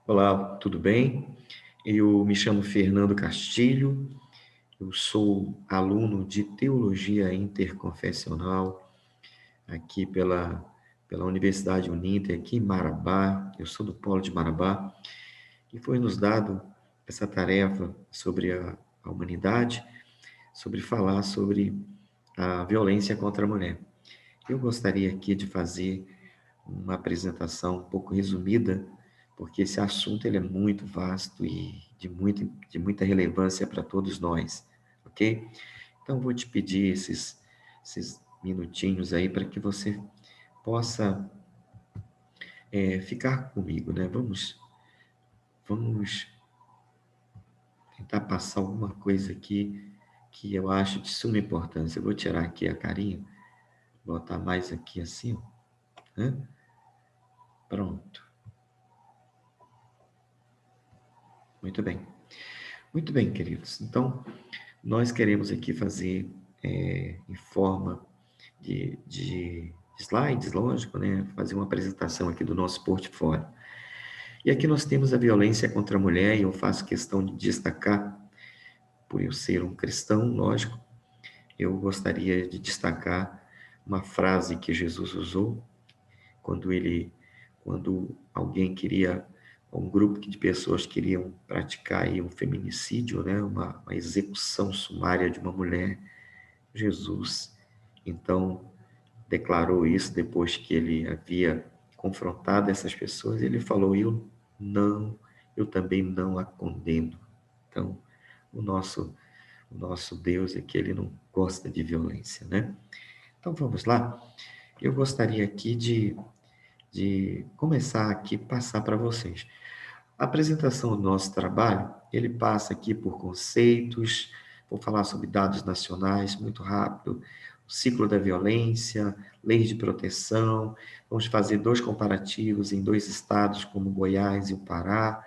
Olá, tudo bem? Eu me chamo Fernando Castilho, eu sou aluno de Teologia Interconfessional aqui pela Universidade Uninter, aqui em Marabá. Eu sou do Polo de Marabá e foi nos dado essa tarefa sobre a humanidade, sobre falar sobre a violência contra a mulher. Eu gostaria aqui de fazer uma apresentação um pouco resumida, porque esse assunto ele é muito vasto e de muita relevância para todos nós, ok? Então, vou te pedir esses minutinhos aí para que você possa ficar comigo, né? Vamos tentar passar alguma coisa aqui que eu acho de suma importância. Eu vou tirar aqui a carinha, botar mais aqui assim, ó, né? Pronto, muito bem. Muito bem, queridos. Então, nós queremos aqui fazer em forma de slides, lógico, né? Fazer uma apresentação aqui do nosso portfólio. E aqui nós temos a violência contra a mulher, e eu faço questão de destacar, por eu ser um cristão, lógico, eu gostaria de destacar uma frase que Jesus usou quando quando alguém queria, um grupo de pessoas queriam praticar aí um feminicídio, né? Uma execução sumária de uma mulher. Jesus, então, declarou isso depois que ele havia confrontado essas pessoas. Ele falou: eu também não a condeno. Então, o nosso, o nosso Deus é que ele não gosta de violência, né? Então, vamos lá. Eu gostaria aqui de começar aqui, passar para vocês. A apresentação do nosso trabalho, ele passa aqui por conceitos, vou falar sobre dados nacionais, muito rápido, o ciclo da violência, leis de proteção, vamos fazer dois comparativos em dois estados, como Goiás e o Pará.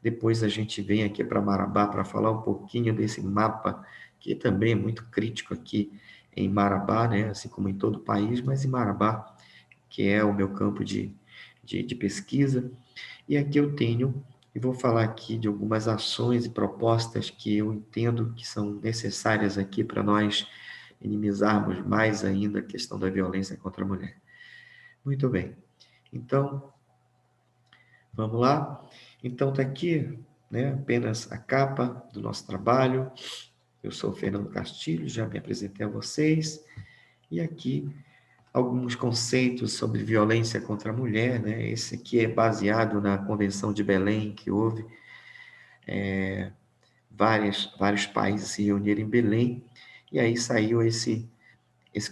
Depois a gente vem aqui para Marabá para falar um pouquinho desse mapa, que também é muito crítico aqui em Marabá, né? Assim como em todo o país, mas em Marabá, que é o meu campo de pesquisa. E aqui eu tenho, e vou falar aqui de algumas ações e propostas que eu entendo que são necessárias aqui para nós minimizarmos mais ainda a questão da violência contra a mulher. Muito bem. Então, vamos lá? Então, está aqui, né, apenas a capa do nosso trabalho. Eu sou o Fernando Castilho, já me apresentei a vocês. E aqui alguns conceitos sobre violência contra a mulher, né? Esse aqui é baseado na Convenção de Belém, que houve vários países se reuniram em Belém, e aí saiu esse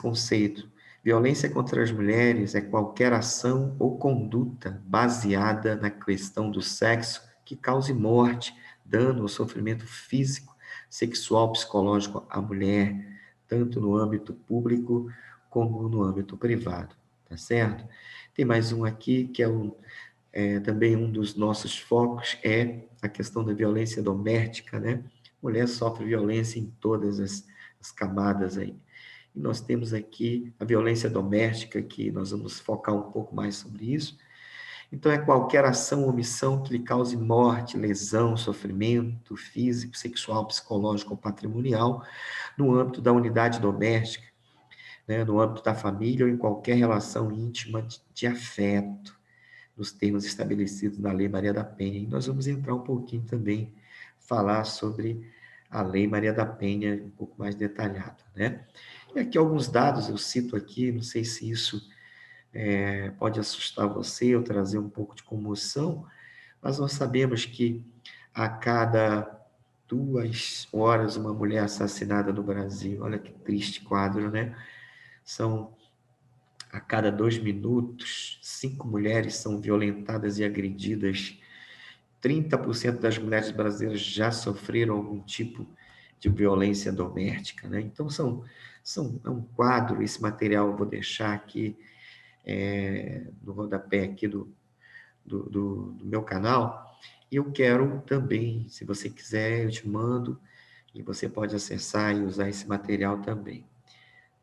conceito. Violência contra as mulheres é qualquer ação ou conduta baseada na questão do sexo que cause morte, dano ou sofrimento físico, sexual, psicológico à mulher, tanto no âmbito público como no âmbito privado, tá certo? Tem mais um aqui que também um dos nossos focos é a questão da violência doméstica, né? Mulher sofre violência em todas as camadas aí. E nós temos aqui a violência doméstica, que nós vamos focar um pouco mais sobre isso. Então, é qualquer ação ou omissão que lhe cause morte, lesão, sofrimento físico, sexual, psicológico ou patrimonial no âmbito da unidade doméstica, né? No âmbito da família ou em qualquer relação íntima de afeto, nos termos estabelecidos na Lei Maria da Penha. E nós vamos entrar um pouquinho também, falar sobre a Lei Maria da Penha um pouco mais detalhado, né? E aqui alguns dados eu cito aqui, não sei se isso pode assustar você ou trazer um pouco de comoção, mas nós sabemos que a cada 2 horas uma mulher assassinada no Brasil. Olha que triste quadro, né? São a cada 2 minutos, 5 mulheres são violentadas e agredidas. 30% das mulheres brasileiras já sofreram algum tipo de violência doméstica, né? Então, é um quadro, esse material eu vou deixar aqui no rodapé aqui do meu canal. E eu quero também, se você quiser, eu te mando, e você pode acessar e usar esse material também,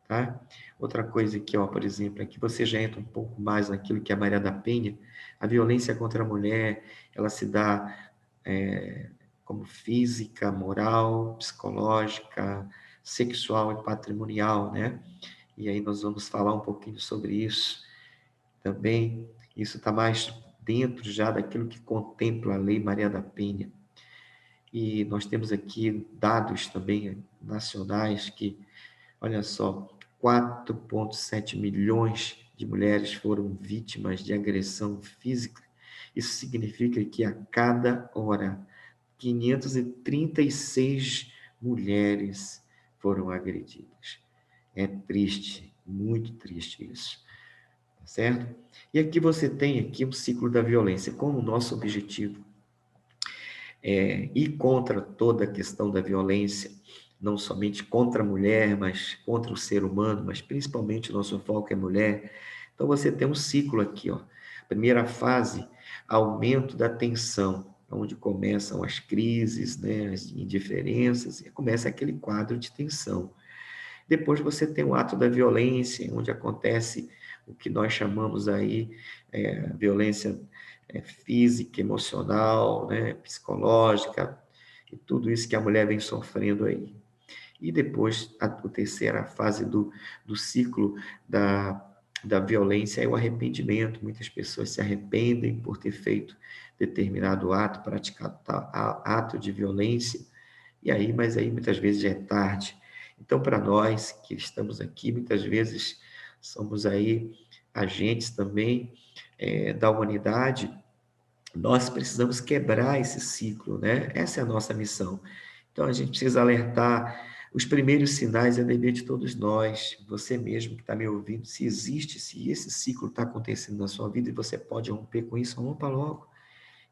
tá? Outra coisa aqui, ó, por exemplo, é que você já entra um pouco mais naquilo que é a Maria da Penha, a violência contra a mulher, ela se dá como física, moral, psicológica, sexual e patrimonial, né? E aí nós vamos falar um pouquinho sobre isso também. Isso está mais dentro já daquilo que contempla a Lei Maria da Penha. E nós temos aqui dados também nacionais que, olha só, 4,7 milhões de mulheres foram vítimas de agressão física. Isso significa que a cada hora, 536 mulheres foram agredidas. É triste, muito triste isso, tá certo? E aqui você tem aqui um ciclo da violência, como o nosso objetivo ir contra toda a questão da violência, não somente contra a mulher, mas contra o ser humano, mas principalmente o nosso foco é mulher. Então você tem um ciclo aqui, ó. Primeira fase, aumento da tensão, onde começam as crises, né, as indiferenças, e começa aquele quadro de tensão. Depois você tem o ato da violência, onde acontece o que nós chamamos aí violência física, emocional, né, psicológica, e tudo isso que a mulher vem sofrendo aí. E depois, a terceira fase do ciclo da violência é o arrependimento. Muitas pessoas se arrependem por ter feito determinado ato, praticado ato de violência, e aí, mas aí muitas vezes já é tarde. Então, para nós que estamos aqui, muitas vezes somos aí agentes também da humanidade, nós precisamos quebrar esse ciclo, né? Essa é a nossa missão. Então, a gente precisa alertar. Os primeiros sinais é dever de todos nós, você mesmo que está me ouvindo, se existe, se esse ciclo está acontecendo na sua vida e você pode romper com isso, rompa logo.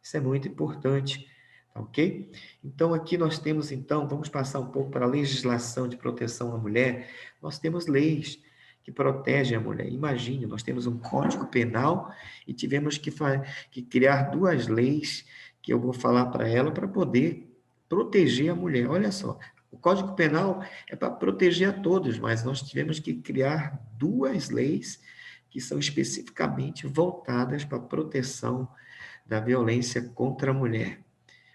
Isso é muito importante, tá ok? Então, aqui nós temos, então, vamos passar um pouco para a legislação de proteção à mulher. Nós temos leis que protegem a mulher. Imagine, nós temos um Código Penal e tivemos que criar duas leis que eu vou falar para ela para poder proteger a mulher. Olha só, o Código Penal é para proteger a todos, mas nós tivemos que criar duas leis que são especificamente voltadas para a proteção da violência contra a mulher.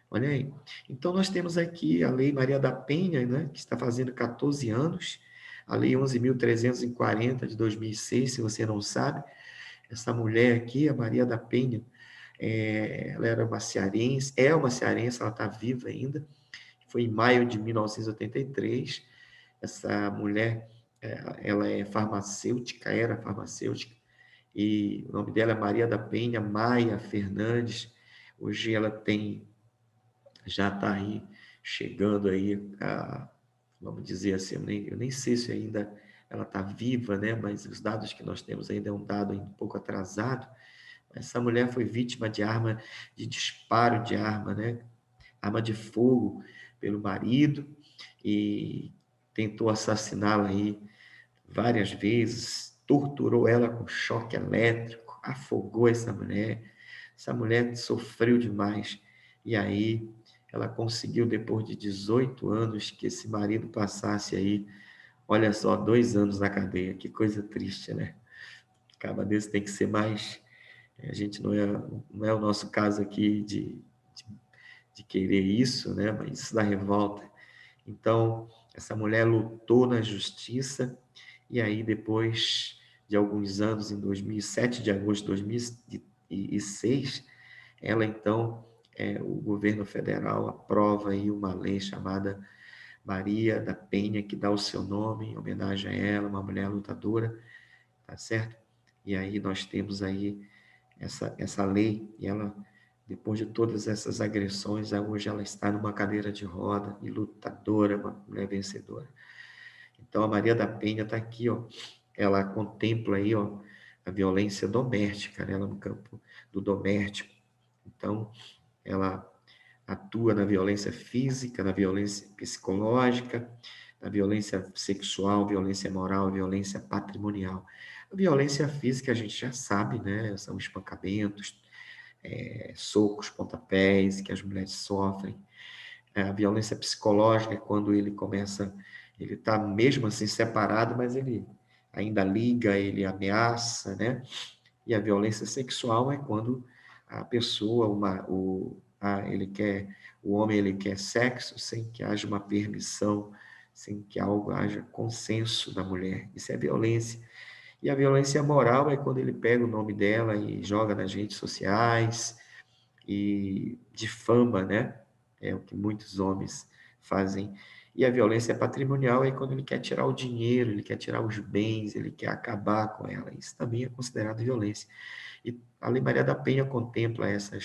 Olha aí. Então, nós temos aqui a Lei Maria da Penha, né, que está fazendo 14 anos, a Lei 11.340 de 2006, se você não sabe. Essa mulher aqui, a Maria da Penha, ela era uma cearense, é uma cearense, ela está viva ainda. Foi em maio de 1983. Essa mulher, ela é farmacêutica, era farmacêutica, e o nome dela é Maria da Penha Maia Fernandes. Hoje ela já está aí, chegando aí, vamos dizer assim, eu nem sei se ainda ela está viva, né? Mas os dados que nós temos ainda é um dado um pouco atrasado. Essa mulher foi vítima de disparo de arma, né? Arma de fogo pelo marido, e tentou assassiná-la aí várias vezes, torturou ela com choque elétrico, afogou essa mulher. Essa mulher sofreu demais. E aí ela conseguiu, depois de 18 anos, que esse marido passasse aí, olha só, 2 anos na cadeia. Que coisa triste, né? Acaba desse tem que ser mais. A gente não é o nosso caso aqui de querer isso, né? Mas isso dá revolta. Então, essa mulher lutou na justiça, e aí depois de alguns anos, em 2007, de agosto de 2006, ela então, o governo federal aprova aí uma lei chamada Maria da Penha, que dá o seu nome em homenagem a ela, uma mulher lutadora, tá certo? E aí nós temos aí essa lei, e ela, depois de todas essas agressões, hoje ela está numa cadeira de roda e lutadora, uma mulher vencedora. Então, a Maria da Penha está aqui, ó, ela contempla aí, ó, a violência doméstica, né, ela no campo do doméstico. Então, ela atua na violência física, na violência psicológica, na violência sexual, violência moral, violência patrimonial. A violência física a gente já sabe, né? São espancamentos, socos, pontapés que as mulheres sofrem. A violência psicológica é quando ele está mesmo assim separado, mas ele ainda liga, ele ameaça, né? E a violência sexual é quando a pessoa, o homem ele quer sexo sem que haja uma permissão, sem que algo haja consenso da mulher. Isso é violência. E a violência moral é quando ele pega o nome dela e joga nas redes sociais e difama, né? É o que muitos homens fazem. E a violência patrimonial é quando ele quer tirar o dinheiro, ele quer tirar os bens, ele quer acabar com ela. Isso também é considerado violência. E a Lei Maria da Penha contempla essa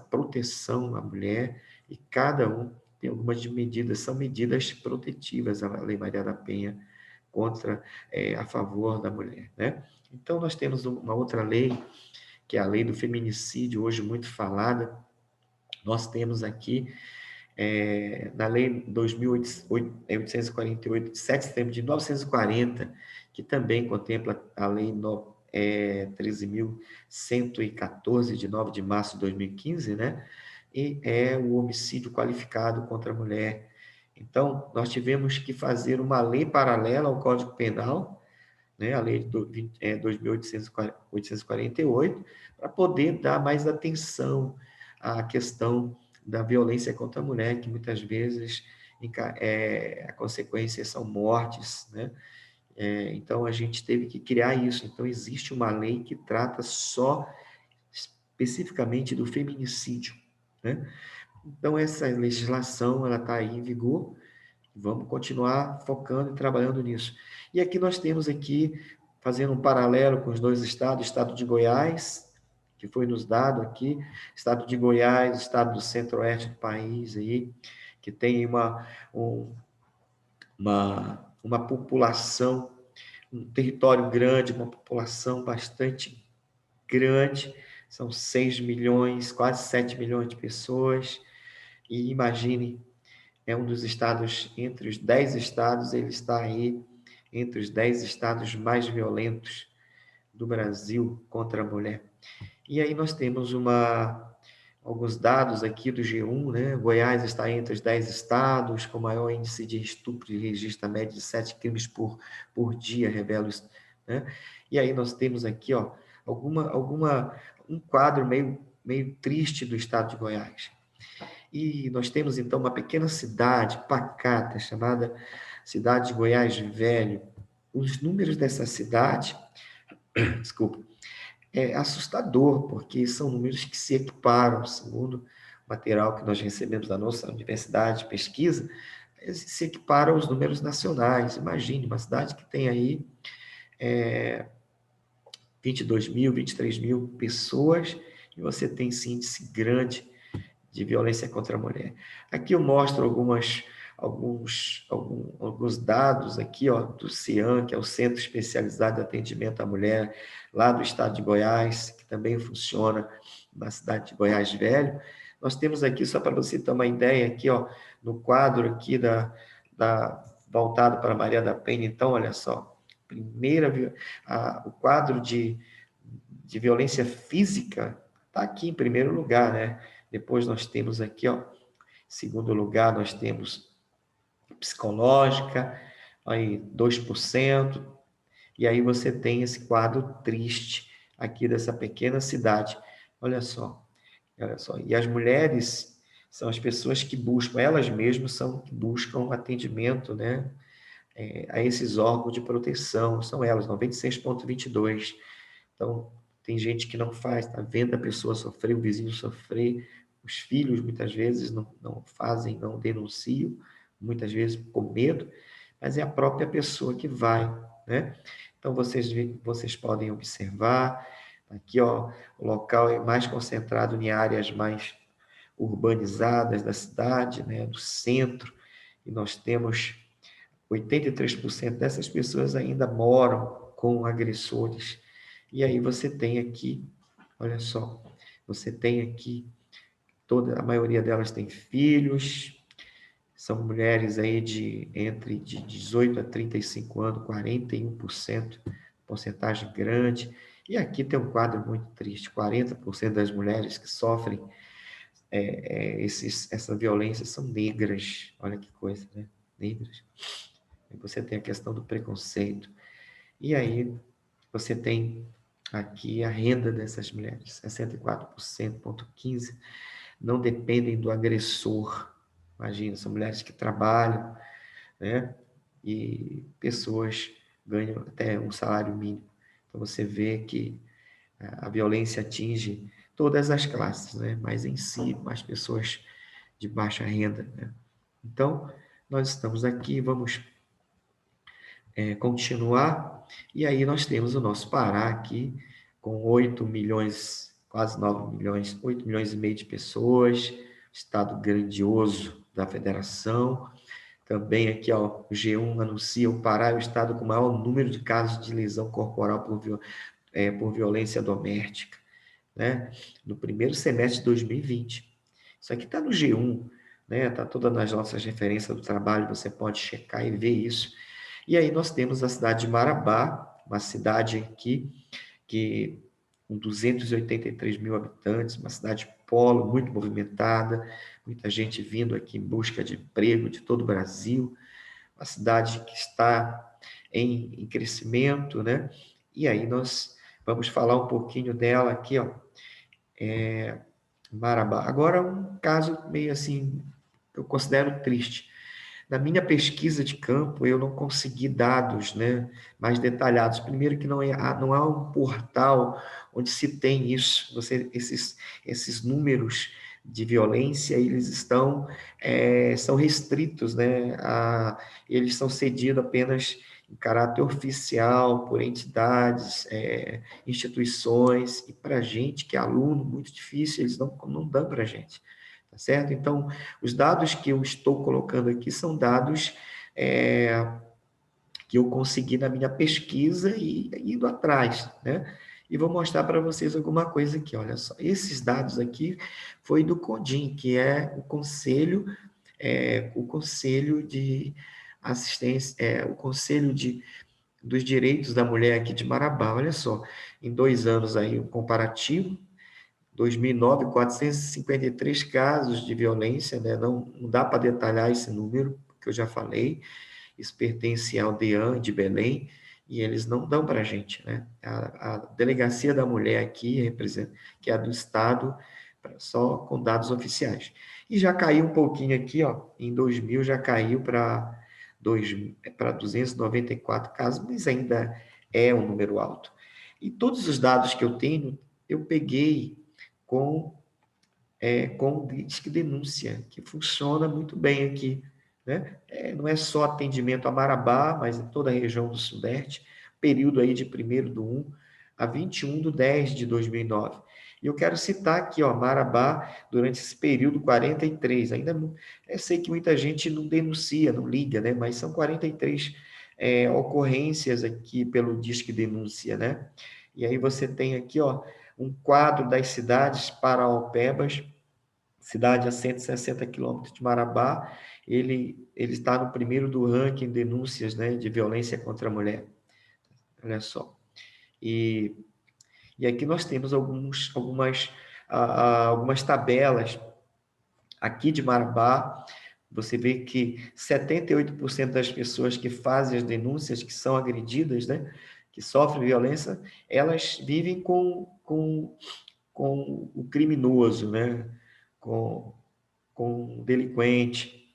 proteção à mulher e cada um tem algumas medidas, são medidas protetivas a Lei Maria da Penha contra, a favor da mulher, né? Então, nós temos uma outra lei, que é a lei do feminicídio, hoje muito falada. Nós temos aqui, na lei 2.848, de 7 de setembro de 1940, que também contempla a lei 13.114, de 9 de março de 2015, né? E é o homicídio qualificado contra a mulher. Então, nós tivemos que fazer uma lei paralela ao Código Penal, né, a lei de 2.848, para poder dar mais atenção à questão da violência contra a mulher, que muitas vezes a consequência são mortes, né? Então, a gente teve que criar isso. Então, existe uma lei que trata só especificamente do feminicídio, né? Então, essa legislação, ela está aí em vigor. Vamos continuar focando e trabalhando nisso. E aqui nós temos aqui, fazendo um paralelo com os dois estados, o estado de Goiás, que foi nos dado aqui, estado de Goiás, estado do centro-oeste do país aí, que tem uma população, um território grande, uma população bastante grande, são 6 milhões, quase 7 milhões de pessoas, e imagine, é um dos estados, entre os 10 estados, ele está aí entre os 10 estados mais violentos do Brasil contra a mulher. E aí nós temos alguns dados aqui do G1, né? Goiás está entre os 10 estados com maior índice de estupro e registra média de 7 crimes por dia, revela isso, né? E aí nós temos aqui, ó, um quadro meio triste do estado de Goiás. E nós temos, então, uma pequena cidade pacata, chamada Cidade de Goiás Velho. Os números dessa cidade, desculpa, é assustador, porque são números que se equiparam, segundo o material que nós recebemos da nossa universidade de pesquisa, se equiparam aos números nacionais. Imagine, uma cidade que tem aí 22 mil, 23 mil pessoas, e você tem esse índice grande de violência contra a mulher. Aqui eu mostro alguns dados aqui, ó, do CIAM, que é o Centro Especializado de Atendimento à Mulher, lá do estado de Goiás, que também funciona na cidade de Goiás Velho. Nós temos aqui, só para você ter uma ideia, aqui, ó, no quadro aqui voltado para Maria da Penha, então, olha só, o quadro de violência física está aqui em primeiro lugar, né? Depois nós temos aqui, ó, em segundo lugar, nós temos psicológica, aí 2%, e aí você tem esse quadro triste aqui dessa pequena cidade. Olha só, olha só. E as mulheres são as pessoas que buscam, elas mesmas são que buscam atendimento, né, a esses órgãos de proteção, são elas, 96,22%. Então, tem gente que não faz, está vendo a pessoa sofrer, o vizinho sofrer, os filhos muitas vezes não fazem, não denunciam, muitas vezes com medo, mas é a própria pessoa que vai, né? Então, vocês podem observar, aqui, ó, o local é mais concentrado em áreas mais urbanizadas da cidade, né, do centro, e nós temos 83% dessas pessoas ainda moram com agressores. E aí você tem aqui, olha só, você tem aqui, a maioria delas tem filhos, são mulheres aí entre 18 a 35 anos, 41%, porcentagem grande. E aqui tem um quadro muito triste, 40% das mulheres que sofrem essa violência são negras. Olha que coisa, né? Negras. você tem a questão do preconceito, e aí você tem aqui a renda dessas mulheres, 64,15%, não dependem do agressor. Imagina, são mulheres que trabalham, né? E pessoas ganham até um salário mínimo. Então você vê que a violência atinge todas as classes, né? Mas em si, as pessoas de baixa renda, né? Então, nós estamos aqui, vamos continuar, e aí nós temos o nosso Pará aqui, com 8 milhões, quase 9 milhões, 8 milhões e meio de pessoas, estado grandioso da federação. Também aqui, ó, o G1 anuncia o Pará é o estado com maior número de casos de lesão corporal por violência doméstica, né? No primeiro semestre de 2020. Isso aqui está no G1, né? Está todas nas nossas referências do trabalho, você pode checar e ver isso. E aí nós temos a cidade de Marabá, uma cidade aqui que com 283 mil habitantes, uma cidade polo, muito movimentada, muita gente vindo aqui em busca de emprego de todo o Brasil, uma cidade que está em crescimento, né? E aí nós vamos falar um pouquinho dela aqui, ó, Marabá. Agora, um caso meio assim, eu considero triste. Na minha pesquisa de campo, eu não consegui dados, né, mais detalhados. Primeiro que não há um portal onde se tem isso. Esses números de violência, eles são restritos, né, eles são cedidos apenas em caráter oficial, por entidades, instituições, e para a gente, que é aluno, muito difícil, eles não dão para a gente, tá certo? Então, os dados que eu estou colocando aqui são dados que eu consegui na minha pesquisa e indo atrás, né? E vou mostrar para vocês alguma coisa aqui, olha só. Esses dados aqui foi do CODIM, que é o Conselho de Assistência, o Conselho dos Direitos da Mulher aqui de Marabá. Olha só, em 2 anos aí, um comparativo, 2009, 453 casos de violência, né? Não dá para detalhar esse número, que eu já falei, isso pertence ao DEAN de Belém, e eles não dão para a gente, né? A Delegacia da Mulher aqui, que é a do Estado, só com dados oficiais. E já caiu um pouquinho aqui, ó, em 2000 já caiu para 294 casos, mas ainda é um número alto. E todos os dados que eu tenho, eu peguei com com o Disque Denúncia, que funciona muito bem aqui, né? Não é só atendimento a Marabá, mas em toda a região do Sudeste, período aí de 1º/1 a 21/10/2009. E eu quero citar aqui, ó, Marabá, durante esse período, 43, eu sei que muita gente não denuncia, não liga, né? Mas são 43 ocorrências aqui pelo Disque Denúncia, né? E aí você tem aqui, ó, um quadro das cidades paraopebas, cidade a 160 quilômetros de Marabá, ele está no primeiro do ranking denúncias, né, de violência contra a mulher. Olha só. E, e aqui nós temos algumas tabelas aqui de Marabá. Você vê que 78% das pessoas que fazem as denúncias, que são agredidas, né, que sofrem violência, elas vivem com o criminoso, né, com o delinquente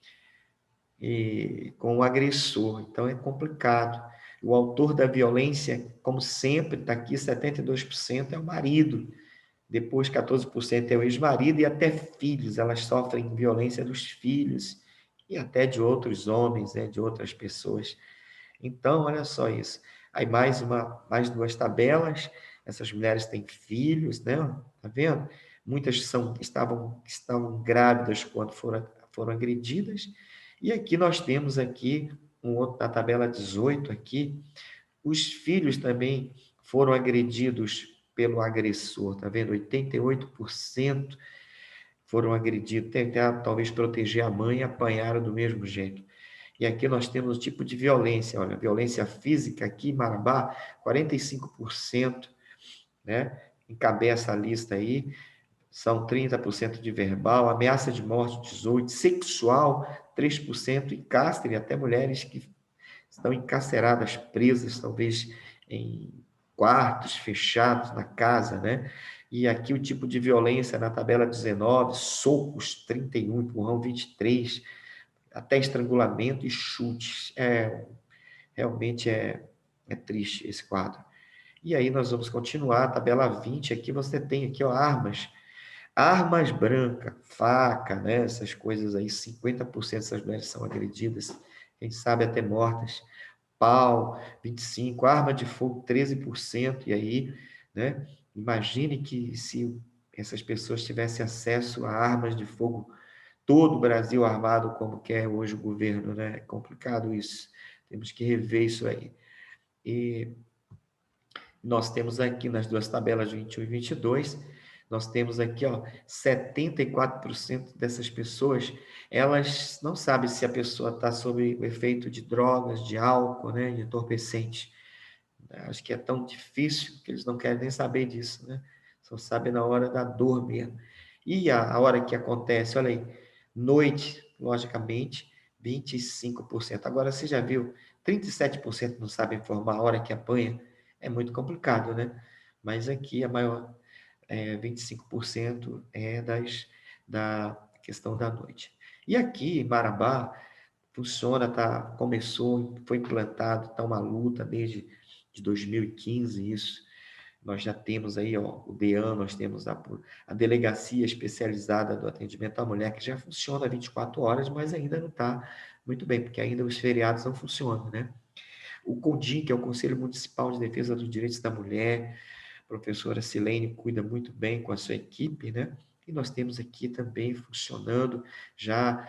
e com o agressor. Então é complicado. O autor da violência, como sempre, está aqui, 72% é o marido, depois 14% é o ex-marido e até filhos, elas sofrem violência dos filhos e até de outros homens, né, de outras pessoas. Então, olha só isso. Aí mais duas tabelas, essas mulheres têm filhos, né? Tá vendo? Muitas estavam grávidas quando foram agredidas. E aqui nós temos aqui na tabela 18 aqui, os filhos também foram agredidos pelo agressor, tá vendo? 88% foram agredidos, tentaram talvez proteger a mãe e apanharam do mesmo jeito. E aqui nós temos o tipo de violência, olha, violência física aqui em Marabá, 45%, né? Encabeça a lista aí, são 30% de verbal, ameaça de morte, 18%, sexual, 3%, e cárcere, até mulheres que estão encarceradas, presas, talvez em quartos fechados na casa, né? E aqui o tipo de violência na tabela 19, socos 31, empurrão 23, até estrangulamento e chutes. Realmente é triste esse quadro. E aí nós vamos continuar, tabela 20, aqui você tem aqui, ó, armas. Armas brancas, faca, né? Essas coisas aí, 50% dessas mulheres são agredidas, quem sabe até mortas. Pau, 25%, arma de fogo, 13%, e aí, né? Imagine que se essas pessoas tivessem acesso a armas de fogo, todo o Brasil armado como quer hoje o governo, né? É complicado isso, temos que rever isso aí. E nós temos aqui nas duas tabelas 21 e 22, nós temos aqui, ó, 74% dessas pessoas, elas não sabem se a pessoa está sob o efeito de drogas, de álcool, né, de entorpecente. Acho que é tão difícil que eles não querem nem saber disso, né? Só sabem na hora da dor mesmo. E a hora que acontece, olha aí, noite, logicamente, 25%. Agora, você já viu, 37% não sabem informar a hora que apanha. É muito complicado, né? Mas aqui a maior, 25% da questão da noite. E aqui em Marabá, funciona, começou, foi implantado, está uma luta desde de 2015 isso. Nós já temos aí, ó, o DEAN, nós temos a Delegacia Especializada do Atendimento à Mulher, que já funciona 24 horas, mas ainda não está muito bem, porque ainda os feriados não funcionam, né? O CONDIM, que é o Conselho Municipal de Defesa dos Direitos da Mulher, a professora Silene cuida muito bem com a sua equipe, né? E nós temos aqui também funcionando já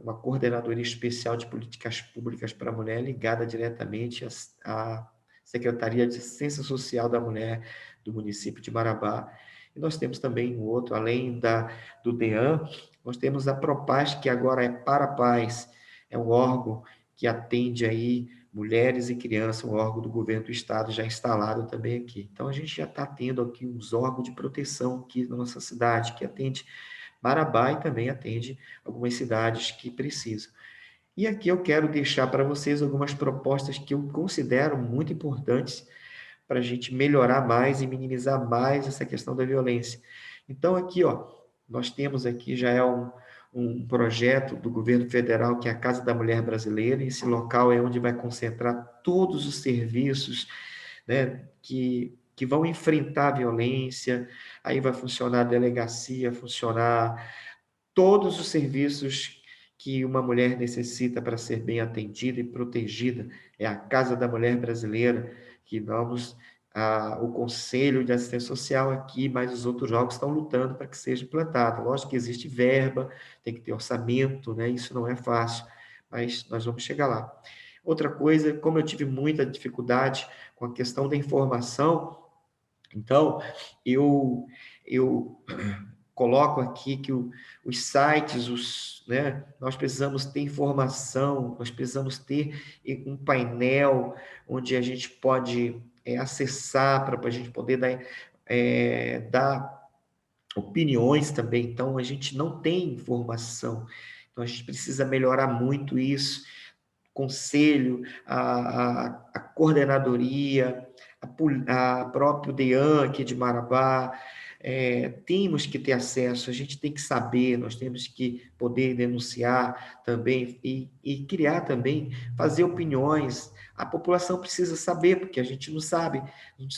uma coordenadoria especial de políticas públicas para a mulher ligada diretamente à Secretaria de Assistência Social da Mulher do município de Marabá. E nós temos também um outro, além do DEAN, nós temos a Propaz, que agora é Para a Paz, é um órgão que atende aí mulheres e crianças, um órgão do governo do estado já instalado também aqui. Então, a gente já está tendo aqui uns órgãos de proteção aqui na nossa cidade, que atende Marabá e também atende algumas cidades que precisam. E aqui eu quero deixar para vocês algumas propostas que eu considero muito importantes para a gente melhorar mais e minimizar mais essa questão da violência. Então, aqui, ó, nós temos aqui, já é um projeto do governo federal, que é a Casa da Mulher Brasileira, e esse local é onde vai concentrar todos os serviços, né, que vão enfrentar a violência, aí vai funcionar a delegacia, funcionar todos os serviços que uma mulher necessita para ser bem atendida e protegida. É a Casa da Mulher Brasileira, que vamos, o Conselho de Assistência Social aqui, mas os outros órgãos estão lutando para que seja implantado. Lógico que existe verba, tem que ter orçamento, né? Isso não é fácil, mas nós vamos chegar lá. Outra coisa, como eu tive muita dificuldade com a questão da informação, então eu coloco aqui que os sites, né, nós precisamos ter informação, nós precisamos ter um painel onde a gente pode acessar para a gente poder dar opiniões também. Então, a gente não tem informação. Então, a gente precisa melhorar muito isso. Conselho, a coordenadoria, a próprio DEAN aqui de Marabá, temos que ter acesso, a gente tem que saber, nós temos que poder denunciar também e criar também, fazer opiniões. A população precisa saber, porque a gente não sabe, a gente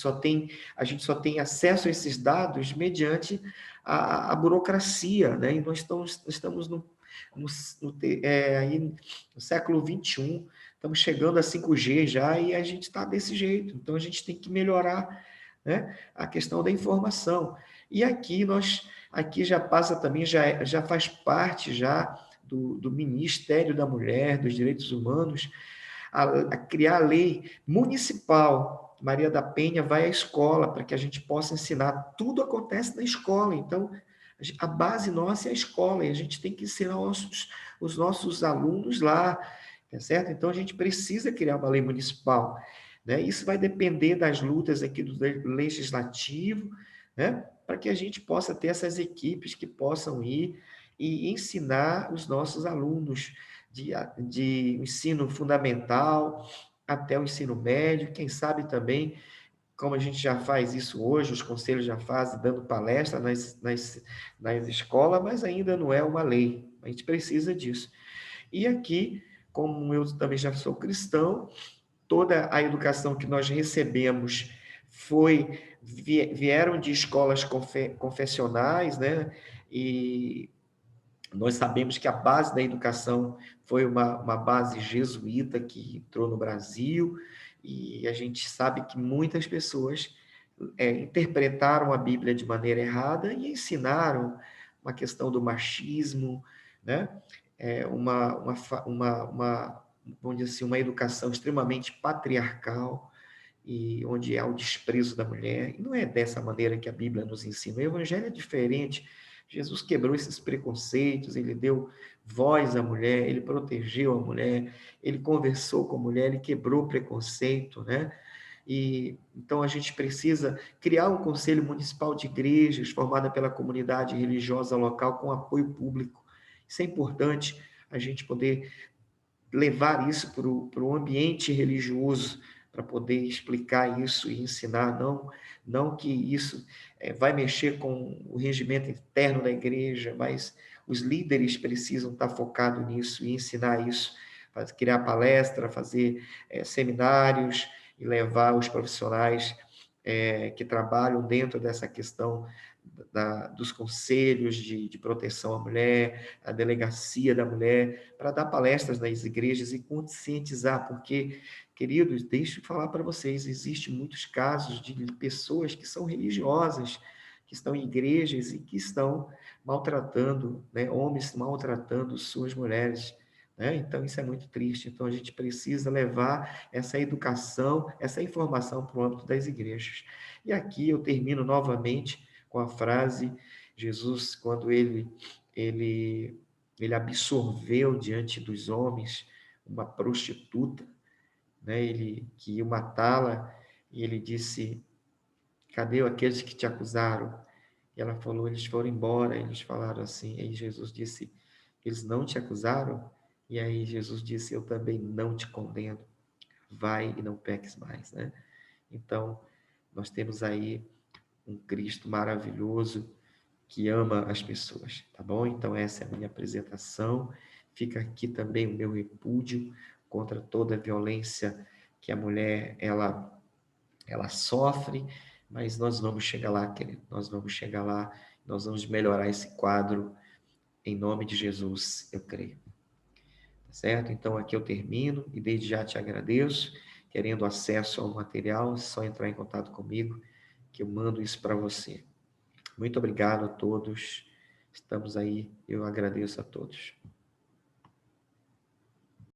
só tem acesso a esses dados mediante a burocracia, né? E nós estamos no, aí no século XXI, estamos chegando a 5G já e a gente está desse jeito. Então, a gente tem que melhorar, né, a questão da informação. E aqui já passa também, já faz parte já do Ministério da Mulher, dos Direitos Humanos, a criar a lei municipal. Maria da Penha vai à escola para que a gente possa ensinar. Tudo acontece na escola, então a base nossa é a escola e a gente tem que ensinar os nossos alunos lá, tá certo? Então a gente precisa criar uma lei municipal, né? Isso vai depender das lutas aqui do legislativo, né? Para que a gente possa ter essas equipes que possam ir e ensinar os nossos alunos de ensino fundamental até o ensino médio, quem sabe também, como a gente já faz isso hoje, os conselhos já fazem, dando palestra nas escolas, mas ainda não é uma lei, a gente precisa disso. E aqui, como eu também já sou cristão, toda a educação que nós recebemos vieram de escolas confessionais, né? E nós sabemos que a base da educação foi uma base jesuíta que entrou no Brasil, e a gente sabe que muitas pessoas interpretaram a Bíblia de maneira errada e ensinaram uma questão do machismo, né? Vamos dizer assim, uma educação extremamente patriarcal, e onde há o desprezo da mulher. E não é dessa maneira que a Bíblia nos ensina. O Evangelho é diferente. Jesus quebrou esses preconceitos, ele deu voz à mulher, ele protegeu a mulher, ele conversou com a mulher, ele quebrou o preconceito, né? E então a gente precisa criar um conselho municipal de igrejas formada pela comunidade religiosa local com apoio público. Isso é importante, a gente poder levar isso para o ambiente religioso, para poder explicar isso e ensinar, não que isso vai mexer com o regimento interno da igreja, mas os líderes precisam estar focados nisso e ensinar isso, criar palestra, fazer seminários e levar os profissionais que trabalham dentro dessa questão dos conselhos de proteção à mulher, a delegacia da mulher, para dar palestras nas igrejas e conscientizar, porque, queridos, deixe eu falar para vocês, existem muitos casos de pessoas que são religiosas, que estão em igrejas e que estão maltratando, né, homens maltratando suas mulheres, né? Então, isso é muito triste. Então, a gente precisa levar essa educação, essa informação para o âmbito das igrejas. E aqui eu termino novamente com a frase, Jesus, quando ele, ele absorveu diante dos homens uma prostituta, né? Ele que ia matá-la, e ele disse: cadê aqueles que te acusaram? E ela falou: eles foram embora. Eles falaram assim. Aí Jesus disse: eles não te acusaram? E aí Jesus disse: eu também não te condeno. Vai e não peques mais, né? Então, nós temos aí um Cristo maravilhoso que ama as pessoas, tá bom? Então, essa é a minha apresentação. Fica aqui também o meu repúdio contra toda a violência que a mulher ela sofre, mas nós vamos chegar lá, querido. Nós vamos chegar lá, nós vamos melhorar esse quadro em nome de Jesus, eu creio. Tá certo? Então, aqui eu termino e desde já te agradeço. Querendo acesso ao material, é só entrar em contato comigo que eu mando isso para você. Muito obrigado a todos. Estamos aí, eu agradeço a todos.